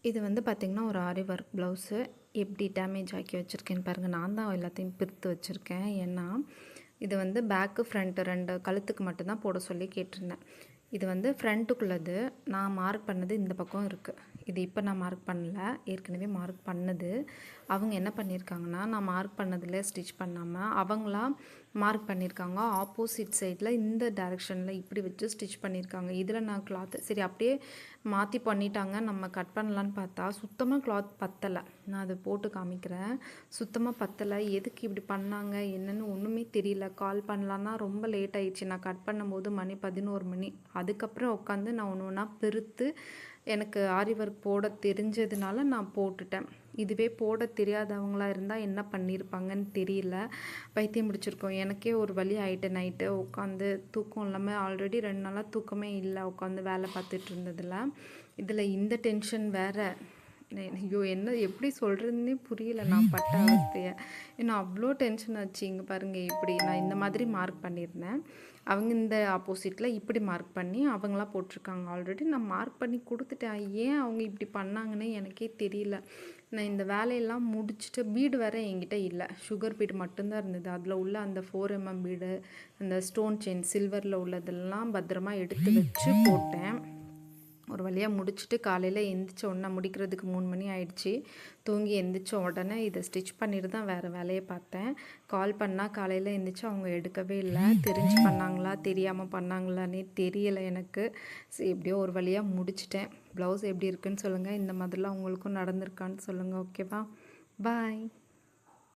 இது வந்து பார்த்திங்கன்னா ஒரு ஆரி ஒர்க் ப்ளவுஸு எப்படி டேமேஜ் ஆக்கி வச்சுருக்கேன்னு பாருங்கள். நான் தான் எல்லாத்தையும் பிரித்து வச்சுருக்கேன். ஏன்னா இது வந்து பேக்கு ஃப்ரண்ட்டு 2 கழுத்துக்கு மட்டும்தான் போட சொல்லி கேட்டிருந்தேன். இது வந்து ஃப்ரண்ட்டுக்குள்ளது. நான் மார்க் பண்ணது இந்த பக்கம் இருக்குது. இது இப்போ நான் மார்க் பண்ணல, ஏற்கனவே மார்க் பண்ணது. அவங்க என்ன பண்ணியிருக்காங்கன்னா, நான் மார்க் பண்ணதில் ஸ்டிச் பண்ணாமல் அவங்களா மார்க் பண்ணியிருக்காங்க. ஆப்போசிட் சைடில் இந்த டைரெக்ஷனில் இப்படி வச்சு ஸ்டிச் பண்ணியிருக்காங்க. இதில் நான் கிளாத்து சரி அப்படியே மாற்றி பண்ணிட்டாங்க, நம்ம கட் பண்ணலான்னு பார்த்தா சுத்தமாக கிளாத் பத்தலை. நான் அதை போட்டு காமிக்கிறேன். சுத்தமாக பத்தலை. எதுக்கு இப்படி பண்ணாங்க என்னன்னு ஒன்றுமே தெரியல. கால் பண்ணலான்னா ரொம்ப லேட் ஆயிடுச்சு. நான் கட் பண்ணும்போது மணி 11 மணி. அதுக்கப்புறம் உட்காந்து நான் ஒன்று ஒன்றா பிரித்து எனக்கு ஆரி ஒர்க் போட தெரிஞ்சதுனால நான் போட்டுட்டேன். இதுவே போட தெரியாதவங்களாக இருந்தால் என்ன பண்ணியிருப்பாங்கன்னு தெரியல. பைத்தியம் பிடிச்சிருக்கோம். எனக்கே ஒரு வழி ஆகிட்டு. நைட்டு உட்காந்து தூக்கம் இல்லாமல் ஆல்ரெடி 2 நாளாக தூக்கமே இல்லை, உட்காந்து வேலை பார்த்துட்டு இருந்ததில். இதில் இந்த டென்ஷன் வேறு. ஐயோ என்ன எப்படி சொல்கிறதுனே புரியல நான் பட்ட அவஸ்தையை. ஏன்னா அவ்வளோ டென்ஷன் ஆச்சு. இங்கே பாருங்கள், இப்படி நான் இந்த மாதிரி மார்க் பண்ணியிருந்தேன். அவங்க இந்த ஆப்போசிட்டில் இப்படி மார்க் பண்ணி அவங்களா போட்டிருக்காங்க. ஆல்ரெடி நான் மார்க் பண்ணி கொடுத்துட்டேன். ஏன் அவங்க இப்படி பண்ணாங்கன்னு எனக்கே தெரியல. நான் இந்த வேலையெல்லாம் முடிச்சுட்டு பீடு வேறு என்கிட்ட இல்லை, சுகர் பீடு மட்டும்தான் இருந்தது. அதில் உள்ள அந்த 4mm பீடு, அந்த ஸ்டோன் செயின் சில்வரில் உள்ளதெல்லாம் பத்திரமா எடுத்து வச்சு போட்டேன். ஒரு வழியாக முடிச்சுட்டு காலையில் எந்திரிச்ச உடனே முடிக்கிறதுக்கு 3 மணி ஆயிடுச்சு. தூங்கி எந்திரிச்ச உடனே இதை ஸ்டிச் பண்ணிட்டு தான் வேறு வேலையை பார்த்தேன். கால் பண்ணால் காலையில் எந்திரிச்சு அவங்க எடுக்கவே இல்லை. தெரிஞ்சு பண்ணாங்களா தெரியாமல் பண்ணாங்களான்னே தெரியலை எனக்கு. சரி எப்படியோ ஒரு வழியாக முடிச்சிட்டேன். ப்ளவுஸ் எப்படி இருக்குன்னு சொல்லுங்கள். இந்த மாதிரிலாம் உங்களுக்கும் நடந்திருக்கான்னு சொல்லுங்கள். ஓகேவா? பாய்.